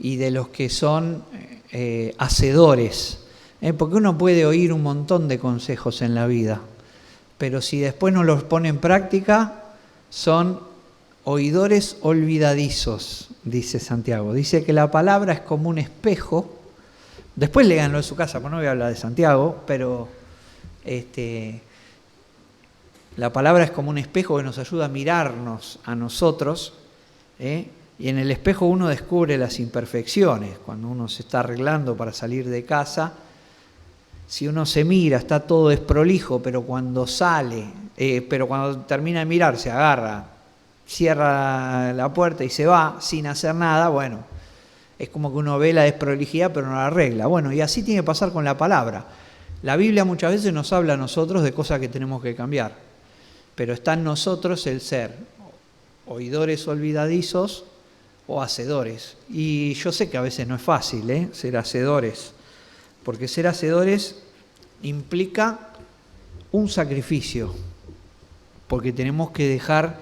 y de los que son hacedores. Porque uno puede oír un montón de consejos en la vida, pero si después no los pone en práctica, son oidores olvidadizos, dice Santiago. Dice que la palabra es como un espejo. Después léanlo en su casa, porque no voy a hablar de Santiago, pero la palabra es como un espejo que nos ayuda a mirarnos a nosotros, y en el espejo uno descubre las imperfecciones. Cuando uno se está arreglando para salir de casa, si uno se mira, está todo desprolijo, pero cuando cuando termina de mirar, se agarra, cierra la puerta y se va sin hacer nada, bueno, es como que uno ve la desprolijidad pero no la arregla. Bueno, y así tiene que pasar con la palabra. La Biblia muchas veces nos habla a nosotros de cosas que tenemos que cambiar, pero está en nosotros el ser oidores olvidadizos o hacedores. Y yo sé que a veces no es fácil ser hacedores, porque ser hacedores implica un sacrificio, porque tenemos que dejar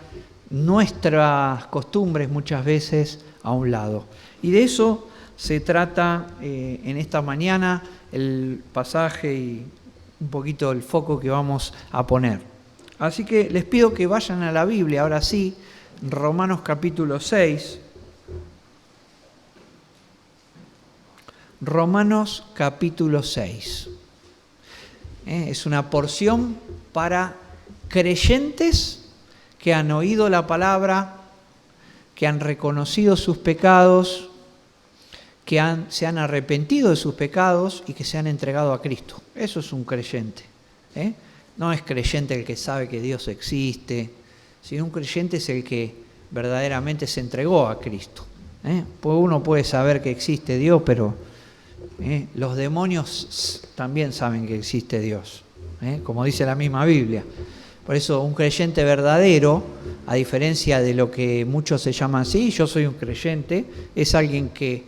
nuestras costumbres muchas veces a un lado. Y de eso se trata en esta mañana el pasaje y un poquito el foco que vamos a poner. Así que les pido que vayan a la Biblia, ahora sí, Romanos capítulo 6. Romanos capítulo 6. Es una porción para creyentes que han oído la palabra, que han reconocido sus pecados, que se han arrepentido de sus pecados y que se han entregado a Cristo. Eso es un creyente. No es creyente el que sabe que Dios existe, sino un creyente es el que verdaderamente se entregó a Cristo. Pues uno puede saber que existe Dios, pero los demonios también saben que existe Dios, como dice la misma Biblia. Por eso un creyente verdadero, a diferencia de lo que muchos se llaman así, yo soy un creyente, es alguien que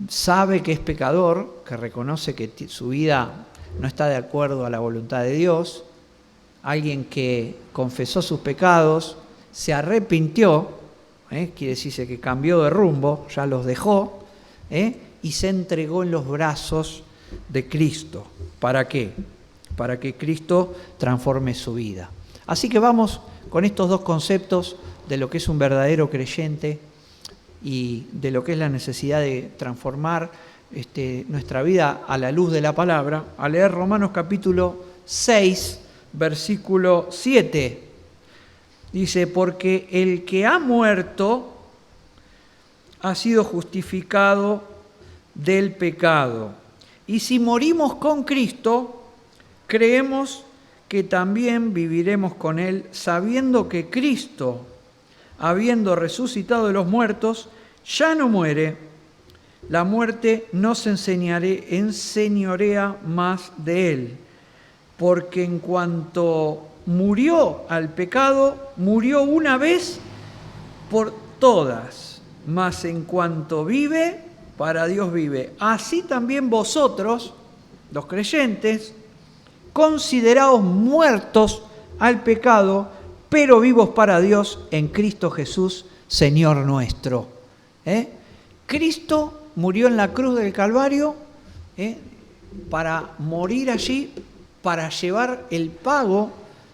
sabe que es pecador, que reconoce que su vida no está de acuerdo a la voluntad de Dios, alguien que confesó sus pecados, se arrepintió, quiere decirse que cambió de rumbo, ya los dejó, y se entregó en los brazos de Cristo. ¿Para qué? Para que Cristo transforme su vida. Así que vamos con estos dos conceptos de lo que es un verdadero creyente y de lo que es la necesidad de transformar nuestra vida a la luz de la palabra, a leer Romanos capítulo 6, versículo 7. Dice, porque el que ha muerto ha sido justificado del pecado. Y si morimos con Cristo, creemos que también viviremos con Él, sabiendo que Cristo, habiendo resucitado de los muertos, ya no muere. La muerte no se enseñorea más de Él, porque en cuanto murió al pecado, murió una vez por todas, mas en cuanto vive, para Dios vive. Así también vosotros, los creyentes, consideraos muertos al pecado, pero vivos para Dios en Cristo Jesús, Señor nuestro. Cristo murió en la cruz del Calvario para morir allí, para llevar el pago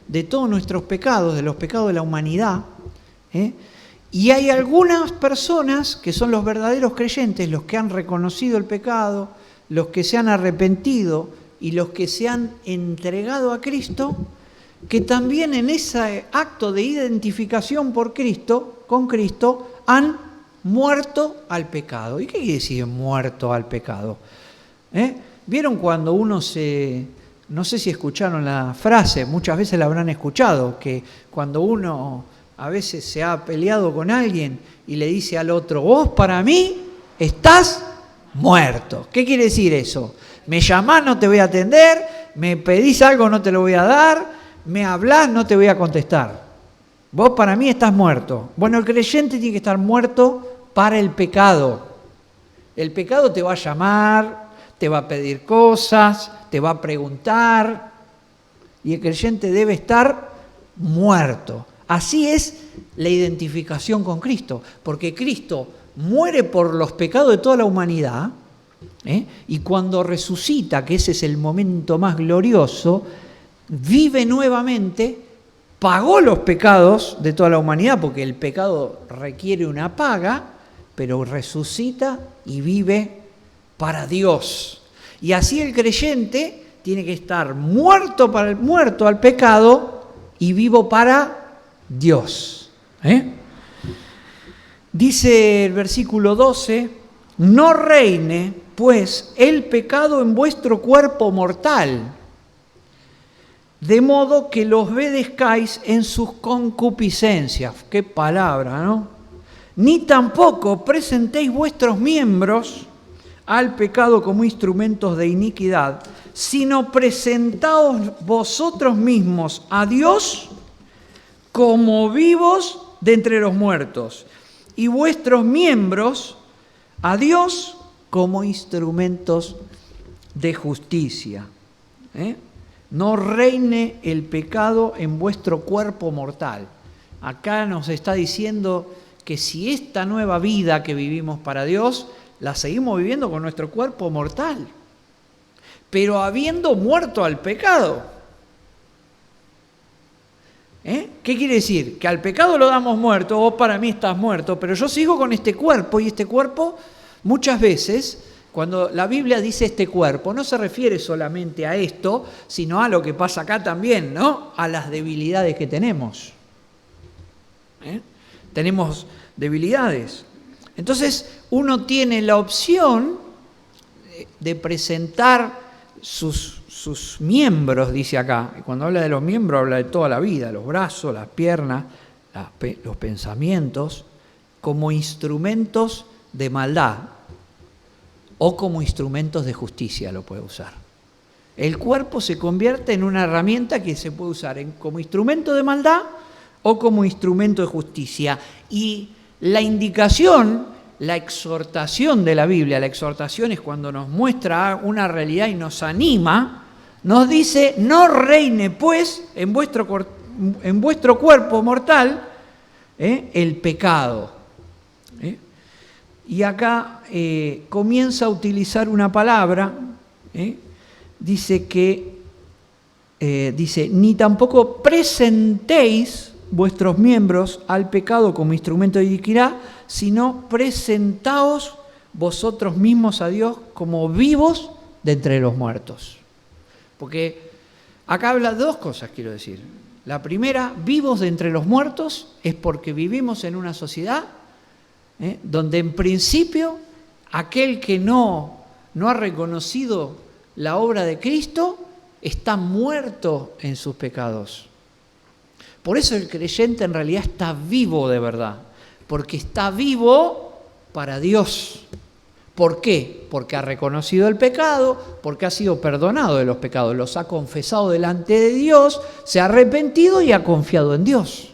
de todos nuestros pecados, de los pecados de la humanidad. Y hay algunas personas que son los verdaderos creyentes, los que han reconocido el pecado, los que se han arrepentido y los que se han entregado a Cristo, que también en ese acto de identificación por Cristo, con Cristo, han muerto al pecado. ¿Y qué quiere decir muerto al pecado? ¿Vieron cuando uno no sé si escucharon la frase, muchas veces la habrán escuchado, que cuando uno a veces se ha peleado con alguien y le dice al otro, vos para mí estás muerto? ¿Qué quiere decir eso? Me llamás, no te voy a atender, me pedís algo, no te lo voy a dar, me hablás, no te voy a contestar. Vos para mí estás muerto. Bueno, el creyente tiene que estar muerto para el pecado. El pecado te va a llamar, te va a pedir cosas, te va a preguntar, y el creyente debe estar muerto. Así es la identificación con Cristo, porque Cristo muere por los pecados de toda la humanidad, y cuando resucita, que ese es el momento más glorioso, vive nuevamente, pagó los pecados de toda la humanidad, porque el pecado requiere una paga, pero resucita y vive para Dios. Y así el creyente tiene que estar muerto al pecado y vivo para Dios. Dice el versículo 12, no reine pues el pecado en vuestro cuerpo mortal, de modo que los obedezcáis en sus concupiscencias. Qué palabra, ¿no? Ni tampoco presentéis vuestros miembros al pecado como instrumentos de iniquidad, sino presentaos vosotros mismos a Dios como vivos de entre los muertos, y vuestros miembros a Dios como instrumentos de justicia. No reine el pecado en vuestro cuerpo mortal. Acá nos está diciendo que si esta nueva vida que vivimos para Dios, la seguimos viviendo con nuestro cuerpo mortal, pero habiendo muerto al pecado. ¿Qué quiere decir? Que al pecado lo damos muerto, vos para mí estás muerto, pero yo sigo con este cuerpo, y este cuerpo muchas veces, cuando la Biblia dice este cuerpo, no se refiere solamente a esto, sino a lo que pasa acá también, ¿no? A las debilidades que tenemos. Tenemos debilidades. Entonces, uno tiene la opción de presentar sus miembros, dice acá. Y cuando habla de los miembros, habla de toda la vida, los brazos, las piernas, los pensamientos, como instrumentos de maldad o como instrumentos de justicia lo puede usar. El cuerpo se convierte en una herramienta que se puede usar como instrumento de maldad o como instrumento de justicia. Y la indicación, la exhortación de la Biblia, la exhortación es cuando nos muestra una realidad y nos anima, nos dice, no reine pues en vuestro cuerpo mortal el pecado. Y acá comienza a utilizar una palabra, dice, ni tampoco presentéis vuestros miembros al pecado como instrumento de iniquidad, sino presentaos vosotros mismos a Dios como vivos de entre los muertos. Porque acá habla de dos cosas, quiero decir. La primera, vivos de entre los muertos, es porque vivimos en una sociedad donde en principio aquel que no ha reconocido la obra de Cristo está muerto en sus pecados. Por eso el creyente en realidad está vivo de verdad, porque está vivo para Dios. ¿Por qué? Porque ha reconocido el pecado, porque ha sido perdonado de los pecados, los ha confesado delante de Dios, se ha arrepentido y ha confiado en Dios.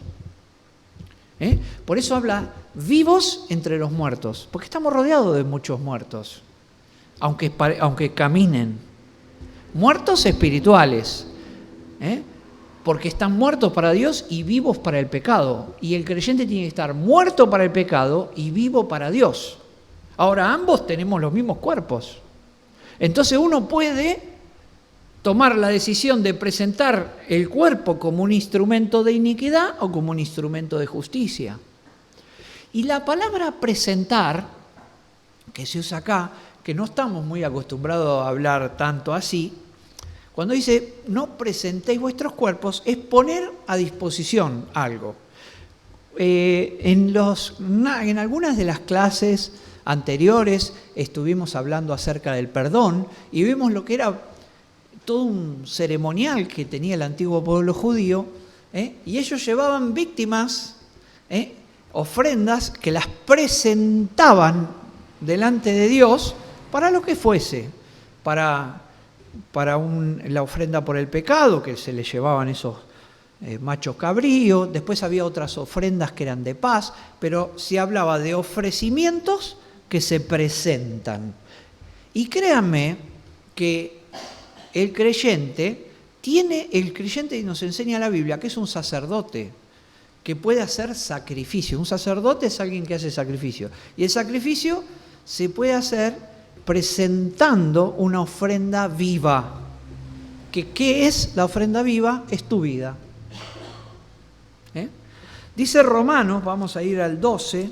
Por eso habla vivos entre los muertos, porque estamos rodeados de muchos muertos, aunque caminen. Muertos espirituales, porque están muertos para Dios y vivos para el pecado. Y el creyente tiene que estar muerto para el pecado y vivo para Dios. Ahora, ambos tenemos los mismos cuerpos. Entonces uno puede tomar la decisión de presentar el cuerpo como un instrumento de iniquidad o como un instrumento de justicia. Y la palabra presentar, que se usa acá, que no estamos muy acostumbrados a hablar tanto así, cuando dice no presentéis vuestros cuerpos, es poner a disposición algo. En algunas de las clases anteriores estuvimos hablando acerca del perdón y vimos lo que era todo un ceremonial que tenía el antiguo pueblo judío, y ellos llevaban víctimas, ofrendas que las presentaban delante de Dios para lo que fuese, para la ofrenda por el pecado, que se le llevaban esos machos cabríos. Después había otras ofrendas que eran de paz, pero se hablaba de ofrecimientos que se presentan. Y créanme que el creyente, y nos enseña la Biblia, que es un sacerdote, que puede hacer sacrificio. Un sacerdote es alguien que hace sacrificio. Y el sacrificio se puede hacer presentando una ofrenda viva. ¿Qué es la ofrenda viva? Es tu vida. Dice Romanos, vamos a ir al 12,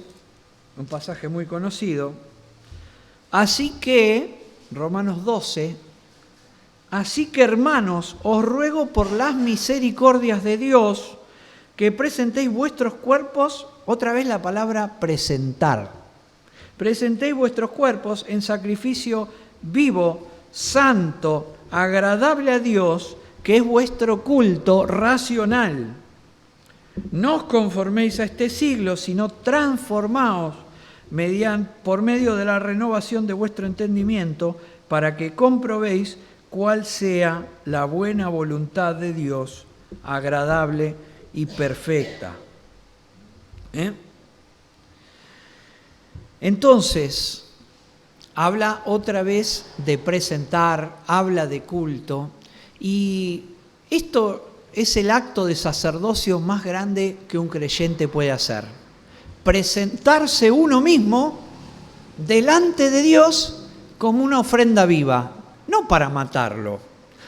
un pasaje muy conocido. Así que, Romanos 12, así que hermanos, os ruego por las misericordias de Dios que presentéis vuestros cuerpos, otra vez la palabra presentar. Presentéis vuestros cuerpos en sacrificio vivo, santo, agradable a Dios, que es vuestro culto racional. No os conforméis a este siglo, sino transformaos por medio de la renovación de vuestro entendimiento, para que comprobéis cuál sea la buena voluntad de Dios, agradable y perfecta. Entonces, habla otra vez de presentar, habla de culto, y esto es el acto de sacerdocio más grande que un creyente puede hacer. Presentarse uno mismo delante de Dios como una ofrenda viva, no para matarlo.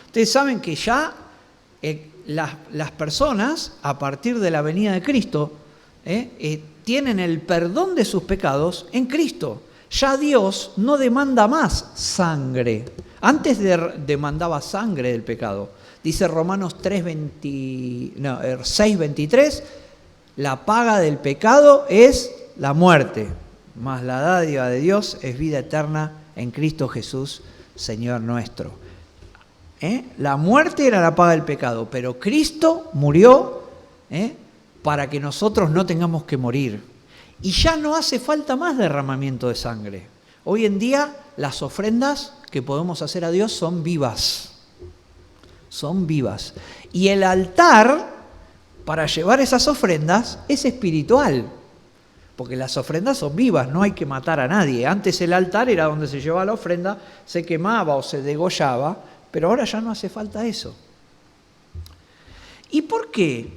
Ustedes saben que ya las personas, a partir de la venida de Cristo, tienen el perdón de sus pecados en Cristo. Ya Dios no demanda más sangre. Antes demandaba sangre del pecado. Dice Romanos 6:23, la paga del pecado es la muerte, mas la dádiva de Dios es vida eterna en Cristo Jesús, Señor nuestro. La muerte era la paga del pecado, pero Cristo murió para que nosotros no tengamos que morir. Y ya no hace falta más derramamiento de sangre. Hoy en día las ofrendas que podemos hacer a Dios son vivas. Son vivas. Y el altar para llevar esas ofrendas es espiritual, porque las ofrendas son vivas, no hay que matar a nadie. Antes el altar era donde se llevaba la ofrenda, se quemaba o se degollaba, pero ahora ya no hace falta eso. ¿Y por qué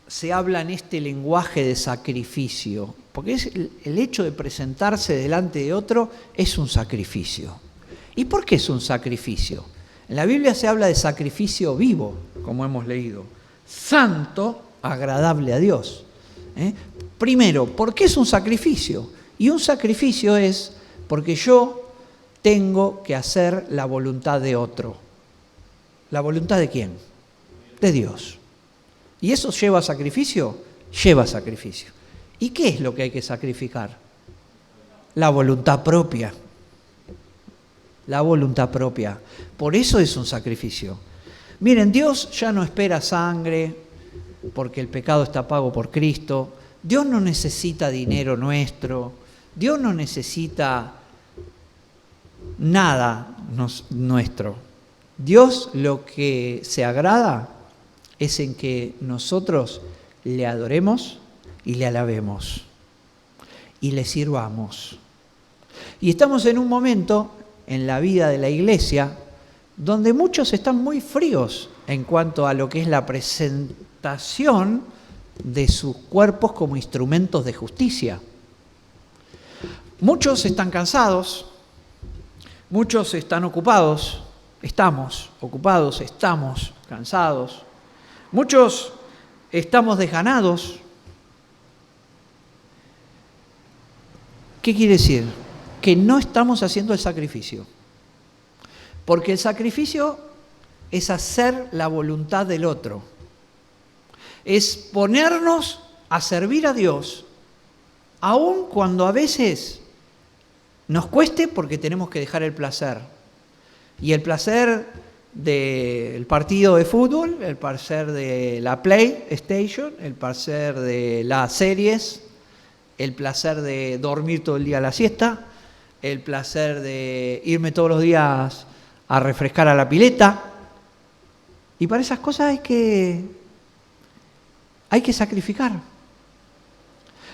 se habla en este lenguaje de sacrificio? Porque el hecho de presentarse delante de otro es un sacrificio. ¿Y por qué es un sacrificio? En la Biblia se habla de sacrificio vivo, como hemos leído, santo, agradable a Dios. Primero, ¿por qué es un sacrificio? Y un sacrificio es porque yo tengo que hacer la voluntad de otro. ¿La voluntad de quién? De Dios. ¿Y eso lleva sacrificio? Lleva sacrificio. ¿Y qué es lo que hay que sacrificar? La voluntad propia. La voluntad propia. Por eso es un sacrificio. Miren, Dios ya no espera sangre porque el pecado está pago por Cristo. Dios no necesita dinero nuestro. Dios no necesita nada nuestro. Dios lo que se agrada es en que nosotros le adoremos y le alabemos y le sirvamos. Y estamos en un momento en la vida de la iglesia donde muchos están muy fríos en cuanto a lo que es la presentación de sus cuerpos como instrumentos de justicia. Muchos están cansados, muchos están ocupados, estamos ocupados, estamos cansados, muchos estamos desganados. ¿Qué quiere decir? Que no estamos haciendo el sacrificio. Porque el sacrificio es hacer la voluntad del otro. Es ponernos a servir a Dios, aun cuando a veces nos cueste porque tenemos que dejar el placer. Y el placer del partido de fútbol, el placer de la PlayStation, el placer de las series, el placer de dormir todo el día a la siesta, el placer de irme todos los días a refrescar a la pileta. Y para esas cosas hay que sacrificar.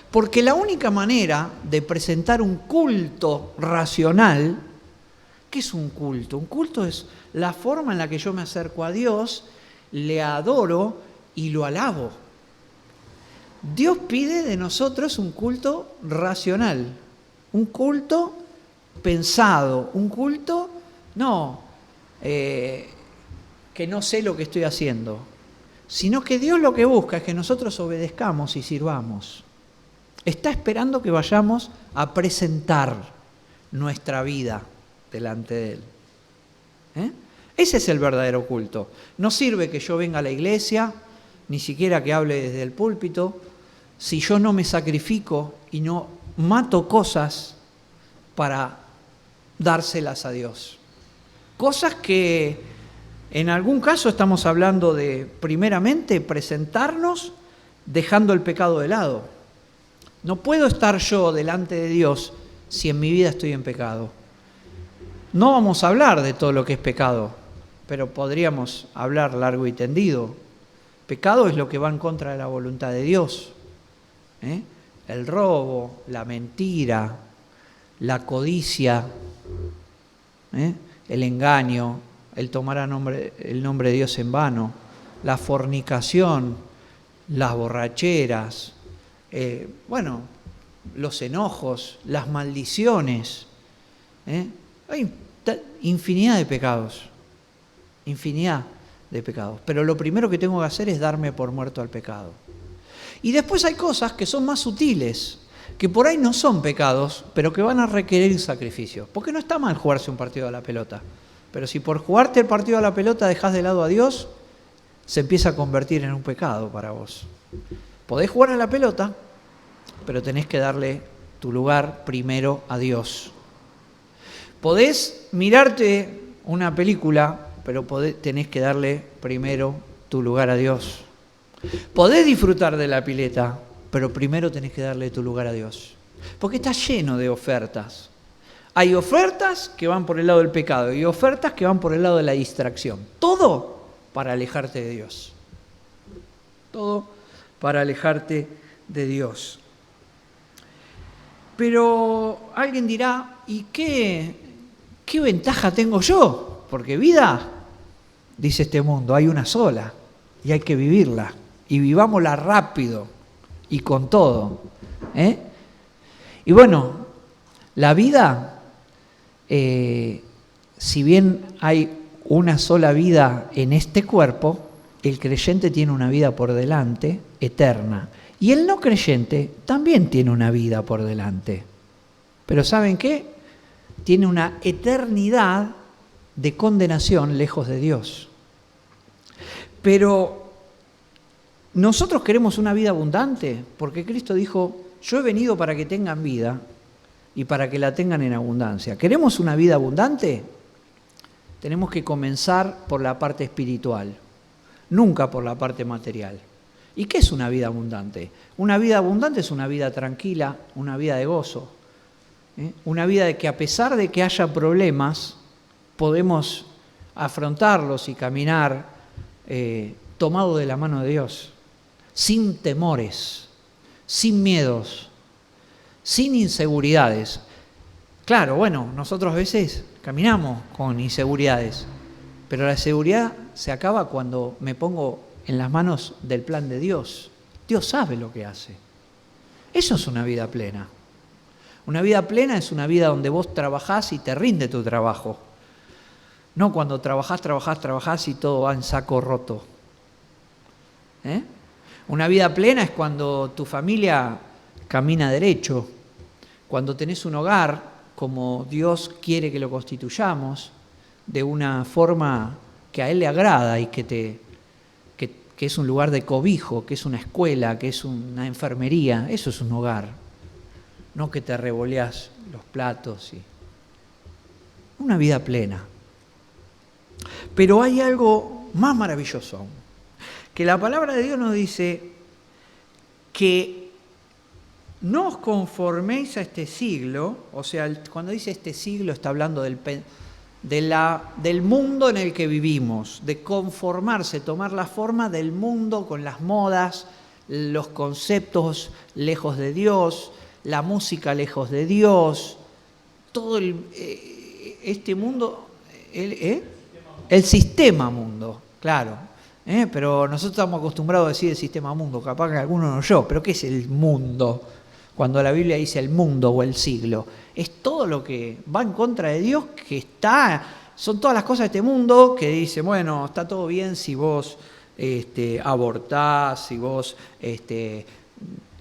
Porque la única manera de presentar un culto racional, ¿qué es un culto? Un culto es la forma en la que yo me acerco a Dios, le adoro y lo alabo. Dios pide de nosotros un culto racional, un culto pensado, un culto que no sé lo que estoy haciendo, sino que Dios lo que busca es que nosotros obedezcamos y sirvamos. Está esperando que vayamos a presentar nuestra vida delante de Él. Ese es el verdadero culto. No sirve que yo venga a la iglesia, ni siquiera que hable desde el púlpito, si yo no me sacrifico y no mato cosas para dárselas a Dios. Cosas que en algún caso estamos hablando de, primeramente, presentarnos dejando el pecado de lado. No puedo estar yo delante de Dios si en mi vida estoy en pecado. No vamos a hablar de todo lo que es pecado, pero podríamos hablar largo y tendido. Pecado es lo que va en contra de la voluntad de Dios. El robo, la mentira, la codicia, el engaño, el tomar el nombre de Dios en vano, la fornicación, las borracheras, los enojos, las maldiciones. Hay infinidad de pecados, pero lo primero que tengo que hacer es darme por muerto al pecado. Y después hay cosas que son más sutiles, que por ahí no son pecados, pero que van a requerir sacrificio. Porque no está mal jugarse un partido a la pelota, pero si por jugarte el partido a la pelota dejás de lado a Dios, se empieza a convertir en un pecado para vos. Podés jugar a la pelota, pero tenés que darle tu lugar primero a Dios. Podés mirarte una película, pero tenés que darle primero tu lugar a Dios. Podés disfrutar de la pileta, pero primero tenés que darle tu lugar a Dios. Porque está lleno de ofertas. Hay ofertas que van por el lado del pecado y ofertas que van por el lado de la distracción. Todo para alejarte de Dios. Todo para alejarte de Dios. Pero alguien dirá, ¿y qué ventaja tengo yo? Porque vida, dice este mundo, hay una sola y hay que vivirla. Y vivámosla rápido y con todo. Y bueno, la vida, si bien hay una sola vida en este cuerpo, el creyente tiene una vida por delante, eterna. Y el no creyente también tiene una vida por delante. Pero ¿saben qué? Tiene una eternidad de condenación lejos de Dios. Pero nosotros queremos una vida abundante, porque Cristo dijo, yo he venido para que tengan vida y para que la tengan en abundancia. ¿Queremos una vida abundante? Tenemos que comenzar por la parte espiritual, nunca por la parte material. ¿Y qué es una vida abundante? Una vida abundante es una vida tranquila, una vida de gozo. Una vida de que a pesar de que haya problemas, podemos afrontarlos y caminar tomado de la mano de Dios, sin temores, sin miedos, sin inseguridades. Claro, bueno, nosotros a veces caminamos con inseguridades, pero la seguridad se acaba cuando me pongo en las manos del plan de Dios. Dios sabe lo que hace. Eso es una vida plena. Una vida plena es una vida donde vos trabajás y te rinde tu trabajo. No cuando trabajás y todo va en saco roto. Una vida plena es cuando tu familia camina derecho, cuando tenés un hogar como Dios quiere que lo constituyamos, de una forma que a Él le agrada y que es un lugar de cobijo, que es una escuela, que es una enfermería. Eso es un hogar. No que te revoleás los platos. Una vida plena. Pero hay algo más maravilloso aún. Que la palabra de Dios nos dice que no os conforméis a este siglo. O sea, cuando dice este siglo está hablando del mundo en el que vivimos. De conformarse, tomar la forma del mundo con las modas, los conceptos lejos de Dios, la música lejos de Dios, todo este mundo, el sistema mundo, claro, Pero nosotros estamos acostumbrados a decir el sistema mundo, capaz que alguno no yo, pero ¿qué es el mundo? Cuando la Biblia dice el mundo o el siglo, es todo lo que va en contra de Dios, son todas las cosas de este mundo que dice, bueno, está todo bien si vos abortás, si vos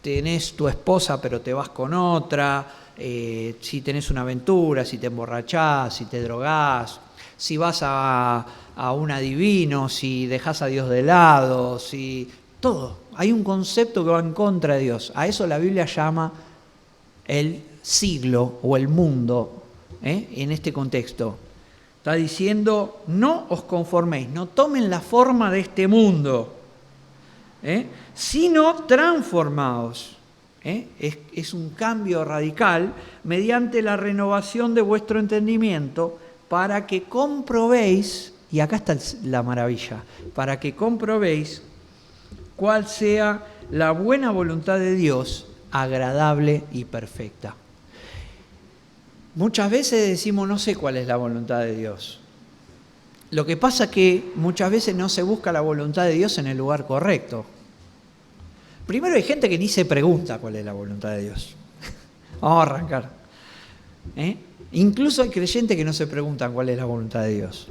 tenés tu esposa pero te vas con otra, si tenés una aventura, si te emborrachás, si te drogás, si vas a un adivino, si dejás a Dios de lado, si todo. Hay un concepto que va en contra de Dios. A eso la Biblia llama el siglo o el mundo, en este contexto. Está diciendo, no os conforméis, no tomen la forma de este mundo, sino transformaos. Es un cambio radical mediante la renovación de vuestro entendimiento para que comprobéis, y acá está la maravilla, para que comprobéis cuál sea la buena voluntad de Dios, agradable y perfecta. Muchas veces decimos, no sé cuál es la voluntad de Dios. Lo que pasa es que muchas veces no se busca la voluntad de Dios en el lugar correcto. Primero hay gente que ni se pregunta cuál es la voluntad de Dios. Vamos a arrancar. Incluso hay creyentes que no se preguntan cuál es la voluntad de Dios.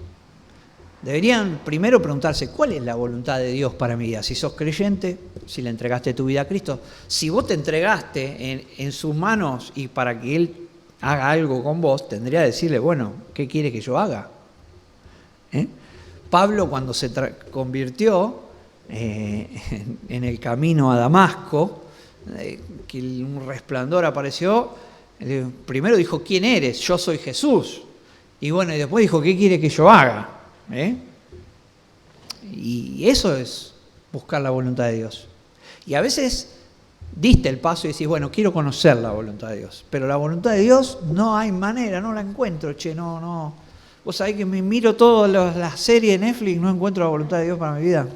Deberían primero preguntarse, ¿cuál es la voluntad de Dios para mi vida? Si sos creyente, si le entregaste tu vida a Cristo, si vos te entregaste en sus manos y para que Él haga algo con vos, tendría que decirle, bueno, ¿qué quiere que yo haga? Pablo, cuando se convirtió en el camino a Damasco, que un resplandor apareció, primero dijo, ¿quién eres? Yo soy Jesús. Y bueno, y después dijo, ¿qué quiere que yo haga? Y eso es buscar la voluntad de Dios. Y a veces diste el paso y decís, bueno, quiero conocer la voluntad de Dios. Pero la voluntad de Dios no hay manera, no la encuentro, no. Vos sabés que me miro todas las series de Netflix y no encuentro la voluntad de Dios para mi vida.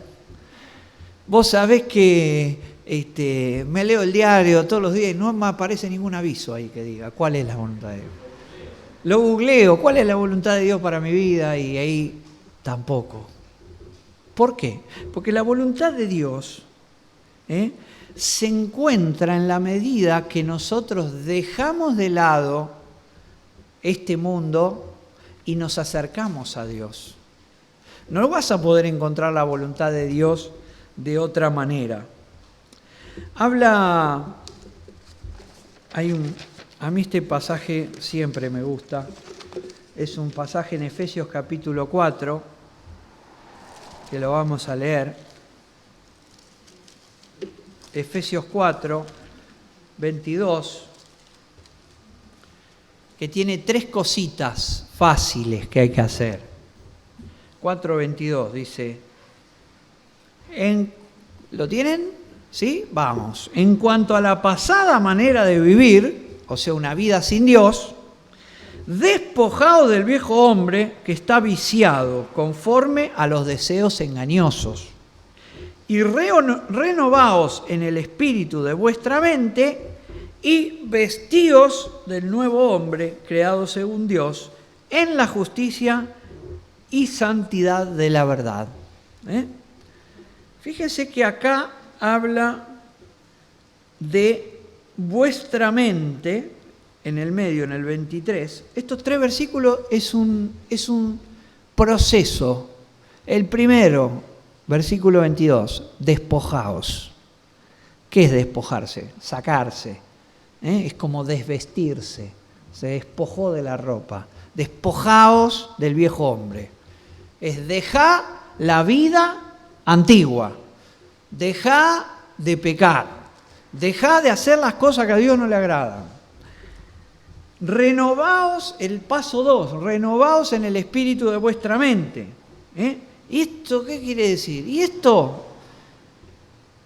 Vos sabés que me leo el diario todos los días y no me aparece ningún aviso ahí que diga cuál es la voluntad de Dios. Lo googleo, ¿cuál es la voluntad de Dios para mi vida? Y ahí tampoco. ¿Por qué? Porque la voluntad de Dios se encuentra en la medida que nosotros dejamos de lado este mundo y nos acercamos a Dios. No vas a poder encontrar la voluntad de Dios de otra manera. A mí este pasaje siempre me gusta. Es un pasaje en Efesios capítulo 4, que lo vamos a leer. Efesios 4, 22, que tiene 3 cositas fáciles que hay que hacer. 4:22 dice, ¿lo tienen? ¿Sí? Vamos. En cuanto a la pasada manera de vivir, o sea, una vida sin Dios, despojaos del viejo hombre que está viciado conforme a los deseos engañosos y renovaos en el espíritu de vuestra mente y vestíos del nuevo hombre creado según Dios en la justicia y santidad de la verdad. Fíjense que acá habla de vuestra mente, en el medio, en el 23. Estos 3 versículos es un proceso. El primero, versículo 22, despojaos. ¿Qué es despojarse? Sacarse. Es como desvestirse. Se despojó de la ropa. Despojaos del viejo hombre. Es dejar la vida antigua. Dejá de pecar. Dejá de hacer las cosas que a Dios no le agradan. Renovaos, el paso 2, renovaos en el espíritu de vuestra mente. ¿Y esto qué quiere decir? Y esto,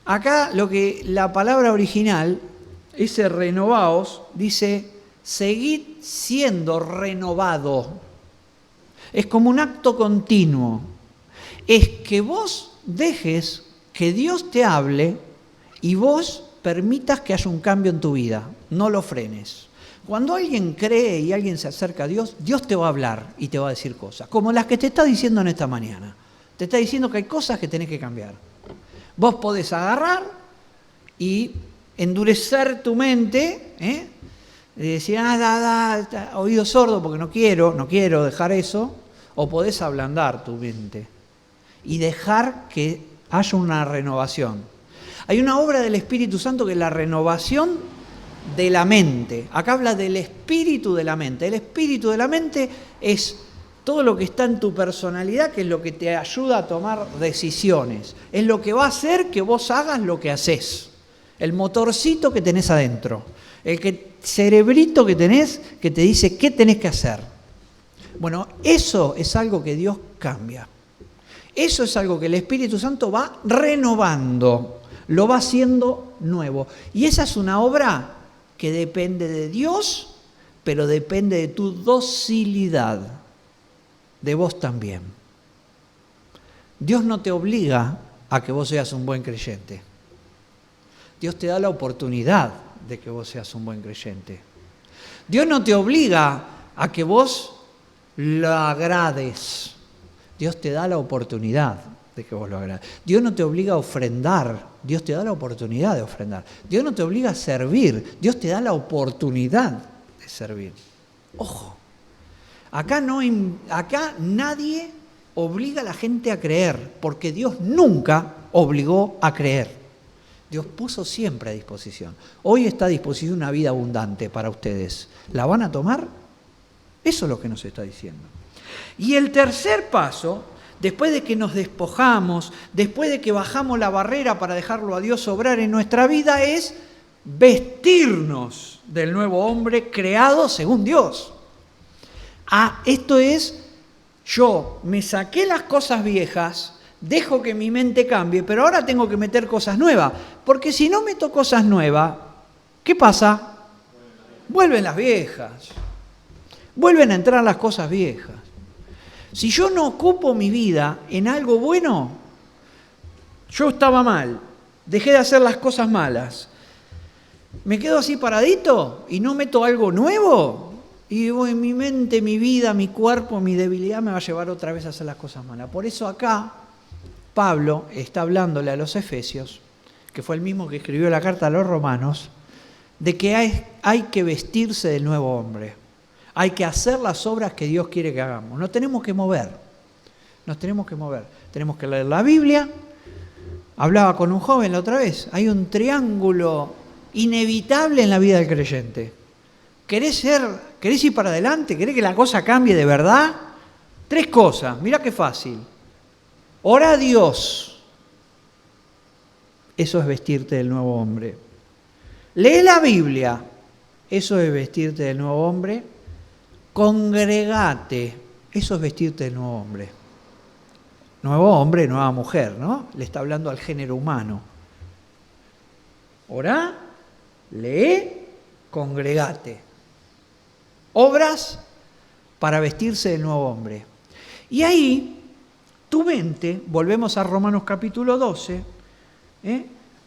acá lo que la palabra original, ese renovaos, dice, seguid siendo renovado. Es como un acto continuo. Es que vos dejes que Dios te hable y vos permitas que haya un cambio en tu vida. No lo frenes. Cuando alguien cree y alguien se acerca a Dios, Dios te va a hablar y te va a decir cosas, como las que te está diciendo en esta mañana. Te está diciendo que hay cosas que tenés que cambiar. Vos podés agarrar y endurecer tu mente, y decir, oído sordo porque no quiero dejar eso, o podés ablandar tu mente y dejar que haya una renovación. Hay una obra del Espíritu Santo que es la renovación de la mente. Acá habla del espíritu de la mente. El espíritu de la mente es todo lo que está en tu personalidad, que es lo que te ayuda a tomar decisiones. Es lo que va a hacer que vos hagas lo que haces. El motorcito que tenés adentro. El cerebrito que tenés que te dice qué tenés que hacer. Bueno, eso es algo que Dios cambia. Eso es algo que el Espíritu Santo va renovando, lo va haciendo nuevo. Y esa es una obra que depende de Dios, pero depende de tu docilidad, de vos también. Dios no te obliga a que vos seas un buen creyente. Dios te da la oportunidad de que vos seas un buen creyente. Dios no te obliga a que vos lo agrades. Dios te da la oportunidad de que vos lo agrades. Dios no te obliga a ofrendar. Dios te da la oportunidad de ofrendar. Dios no te obliga a servir. Dios te da la oportunidad de servir. Ojo, acá nadie obliga a la gente a creer, porque Dios nunca obligó a creer. Dios puso siempre a disposición. Hoy está a disposición una vida abundante para ustedes. ¿La van a tomar? Eso es lo que nos está diciendo. Y el tercer paso, después de que nos despojamos, después de que bajamos la barrera para dejarlo a Dios obrar en nuestra vida, es vestirnos del nuevo hombre creado según Dios. Esto es, yo me saqué las cosas viejas, dejo que mi mente cambie, pero ahora tengo que meter cosas nuevas, porque si no meto cosas nuevas, ¿qué pasa? Vuelven las viejas, vuelven a entrar las cosas viejas. Si yo no ocupo mi vida en algo bueno, yo estaba mal, dejé de hacer las cosas malas, me quedo así paradito y no meto algo nuevo, y en mi mente, mi vida, mi cuerpo, mi debilidad me va a llevar otra vez a hacer las cosas malas. Por eso acá Pablo está hablándole a los Efesios, que fue el mismo que escribió la carta a los Romanos, de que hay que vestirse del nuevo hombre. Hay que hacer las obras que Dios quiere que hagamos. Nos tenemos que mover. Tenemos que leer la Biblia. Hablaba con un joven la otra vez. Hay un triángulo inevitable en la vida del creyente. ¿Querés ir para adelante? ¿Querés que la cosa cambie de verdad? 3 cosas. Mirá qué fácil. Ora a Dios. Eso es vestirte del nuevo hombre. Lee la Biblia. Eso es vestirte del nuevo hombre. Congregate. Eso es vestirte del nuevo hombre. Nuevo hombre, nueva mujer, ¿no? Le está hablando al género humano. Orá, lee, congregate. Obras para vestirse del nuevo hombre. Y ahí, tu mente, volvemos a Romanos capítulo 12,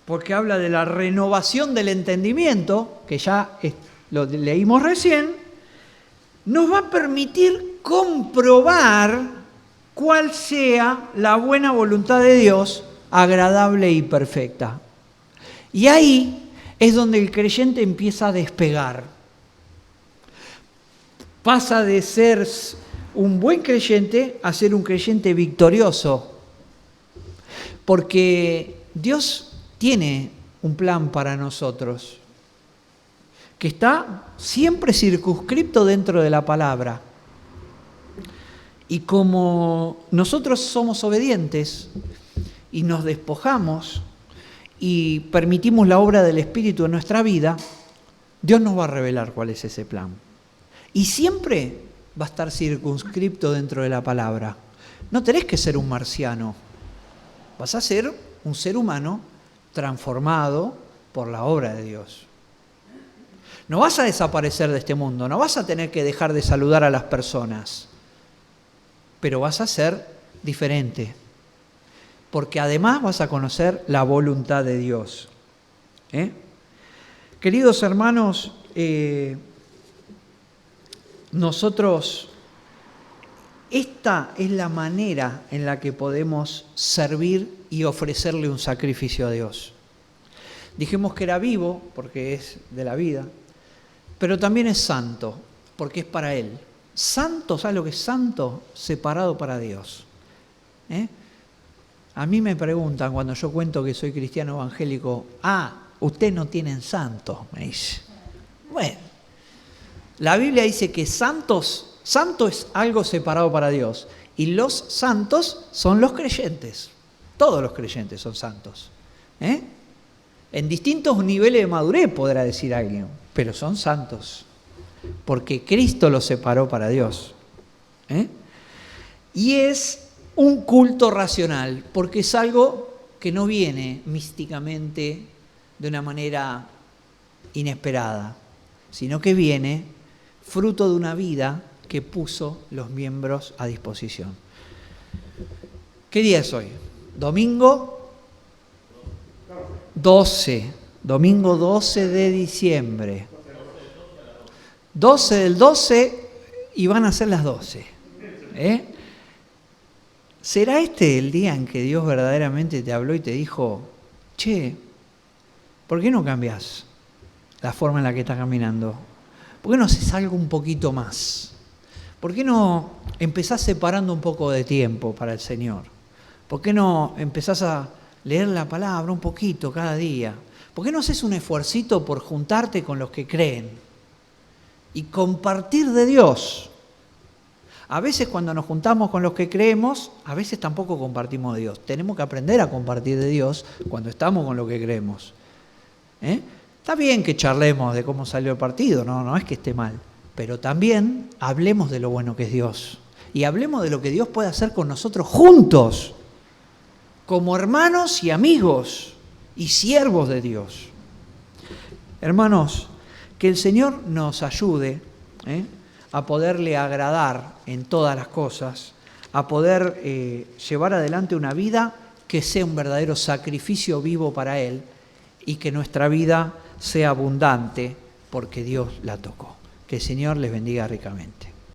porque habla de la renovación del entendimiento, que ya lo leímos recién, nos va a permitir comprobar cuál sea la buena voluntad de Dios, agradable y perfecta. Y ahí es donde el creyente empieza a despegar. Pasa de ser un buen creyente a ser un creyente victorioso. Porque Dios tiene un plan para nosotros que está siempre circunscripto dentro de la palabra. Y como nosotros somos obedientes y nos despojamos y permitimos la obra del Espíritu en nuestra vida, Dios nos va a revelar cuál es ese plan. Y siempre va a estar circunscripto dentro de la palabra. No tenés que ser un marciano. Vas a ser un ser humano transformado por la obra de Dios. No vas a desaparecer de este mundo, no vas a tener que dejar de saludar a las personas, pero vas a ser diferente, porque además vas a conocer la voluntad de Dios. Queridos hermanos, nosotros esta es la manera en la que podemos servir y ofrecerle un sacrificio a Dios. Dijimos que era vivo, porque es de la vida, pero también es santo, porque es para Él. Santo, ¿sabes lo que es santo? Separado para Dios. A mí me preguntan cuando yo cuento que soy cristiano evangélico, ustedes no tienen santos, me dice. Bueno, la Biblia dice que santo es algo separado para Dios, y los santos son los creyentes. Todos los creyentes son santos. En distintos niveles de madurez, podrá decir alguien, pero son santos, porque Cristo los separó para Dios. Y es un culto racional, porque es algo que no viene místicamente de una manera inesperada, sino que viene fruto de una vida que puso los miembros a disposición. ¿Qué día es hoy? Domingo 12, domingo 12 de diciembre. 12 del 12 y van a ser las 12. ¿Será este el día en que Dios verdaderamente te habló y te dijo, che, ¿por qué no cambias la forma en la que estás caminando? ¿Por qué no haces algo un poquito más? ¿Por qué no empezás separando un poco de tiempo para el Señor? ¿Por qué no empezás a leer la palabra un poquito cada día? ¿Por qué no haces un esfuercito por juntarte con los que creen y compartir de Dios? A veces cuando nos juntamos con los que creemos, a veces tampoco compartimos de Dios. Tenemos que aprender a compartir de Dios cuando estamos con los que creemos. Está bien que charlemos de cómo salió el partido, no es que esté mal, pero también hablemos de lo bueno que es Dios y hablemos de lo que Dios puede hacer con nosotros juntos, como hermanos y amigos y siervos de Dios. Hermanos, que el Señor nos ayude a poderle agradar en todas las cosas, a poder llevar adelante una vida que sea un verdadero sacrificio vivo para Él y que nuestra vida sea abundante porque Dios la tocó. Que el Señor les bendiga ricamente.